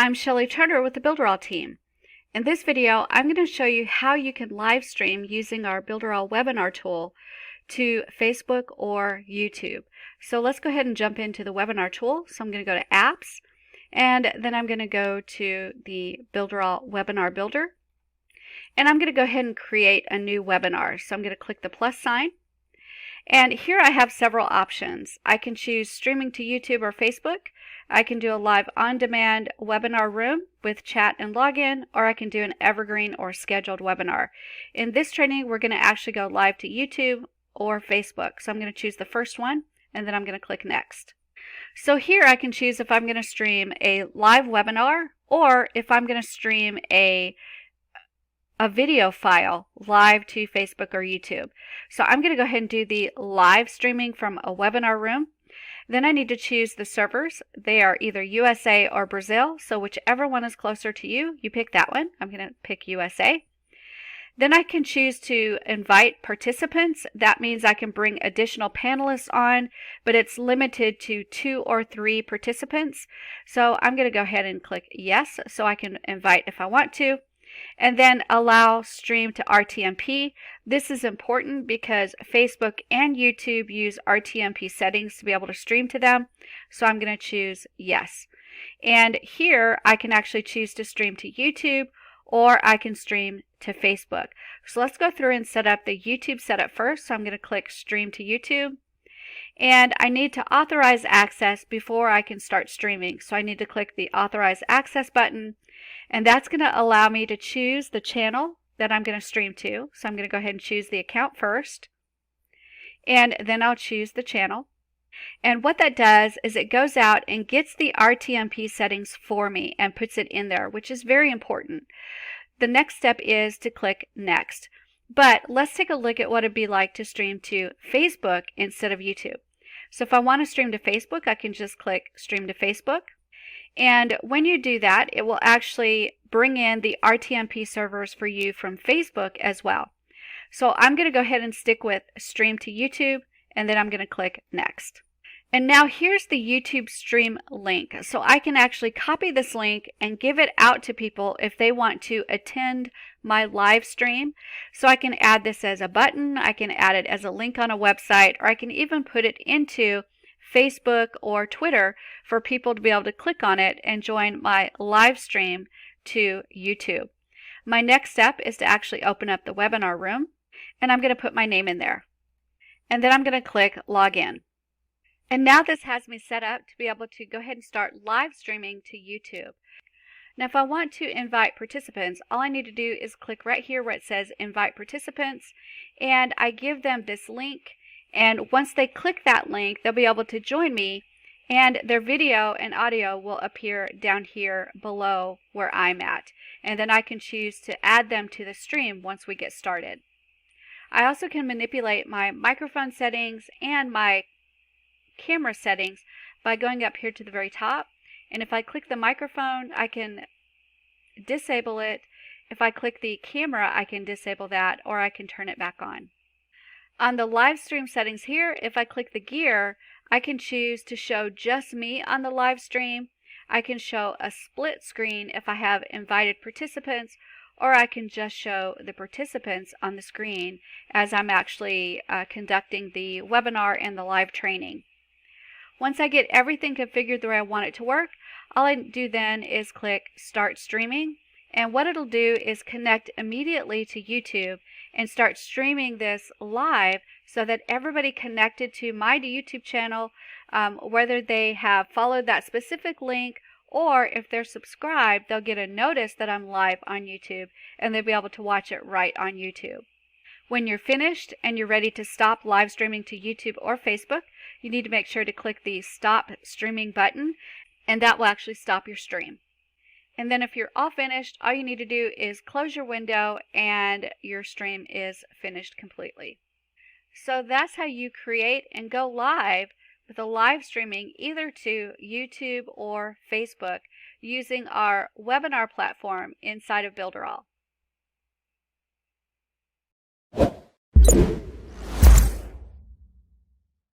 I'm Shelley Turner with the Builderall team. In this video, I'm going to show you how you can live stream using our Builderall webinar tool to Facebook or YouTube. So let's go ahead and jump into the webinar tool. So I'm going to go to Apps, and then I'm going to go to the Builderall Webinar Builder. And I'm going to go ahead and create a new webinar. So I'm going to click the plus sign. And here I have several options. I can choose streaming to YouTube or Facebook. I can do a live on-demand webinar room with chat and login, or I can do an evergreen or scheduled webinar. In this training, we're going to actually go live to YouTube or Facebook. So I'm going to choose the first one, and then I'm going to click Next. So here I can choose if I'm going to stream a live webinar or if I'm going to stream a video file live to Facebook or YouTube. So I'm going to go ahead and do the live streaming from a webinar room. Then I need to choose the servers. They are either USA or Brazil, so whichever one is closer to you, you pick that one. I'm going to pick USA. Then I can choose to invite participants. That means I can bring additional panelists on, but it's limited to 2 or 3 participants. So I'm going to go ahead and click yes, so I can invite if I want to. And then allow stream to Rtmp. This is important because Facebook and YouTube use Rtmp settings to be able to stream to them. So I'm going to choose yes. And here I can actually choose to stream to YouTube, or I can stream to Facebook. So let's go through and set up the YouTube setup first. So I'm going to click stream to YouTube. And I need to authorize access before I can start streaming. So I need to click the authorize access button. And that's going to allow me to choose the channel that I'm going to stream to. So I'm going to go ahead and choose the account first. And then I'll choose the channel. And what that does is it goes out and gets the Rtmp settings for me and puts it in there, which is very important. The next step is to click Next. But let's take a look at what it'd be like to stream to Facebook instead of YouTube. So if I want to stream to Facebook, I can just click Stream to Facebook. And when you do that, it will actually bring in the Rtmp servers for you from Facebook as well. So I'm going to go ahead and stick with Stream to YouTube, and then I'm going to click Next. And now here's the YouTube stream link. So I can actually copy this link and give it out to people if they want to attend my live stream. So I can add this as a button, I can add it as a link on a website, or I can even put it into Facebook or Twitter for people to be able to click on it and join my live stream to YouTube. My next step is to actually open up the webinar room, and I'm going to put my name in there. And then I'm going to click Login. And now this has me set up to be able to go ahead and start live streaming to YouTube. Now if I want to invite participants, all I need to do is click right here where it says Invite Participants, and I give them this link. And once they click that link, they'll be able to join me, and their video and audio will appear down here below where I'm at. And then I can choose to add them to the stream once we get started. I also can manipulate my microphone settings and my camera settings by going up here to the very top. And if I click the microphone, I can disable it. If I click the camera, I can disable that, or I can turn it back on. On the live stream settings here, if I click the gear, I can choose to show just me on the live stream. I can show a split screen if I have invited participants, or I can just show the participants on the screen as I'm actually conducting the webinar and the live training. Once I get everything configured the way I want it to work, all I do then is click Start Streaming. And what it'll do is connect immediately to YouTube and start streaming this live so that everybody connected to my YouTube channel, whether they have followed that specific link or if they're subscribed, they'll get a notice that I'm live on YouTube and they'll be able to watch it right on YouTube. When you're finished and you're ready to stop live streaming to YouTube or Facebook, you need to make sure to click the Stop Streaming button, and that will actually stop your stream. And then if you're all finished, all you need to do is close your window and your stream is finished completely. So that's how you create and go live with a live streaming either to YouTube or Facebook using our webinar platform inside of Builderall.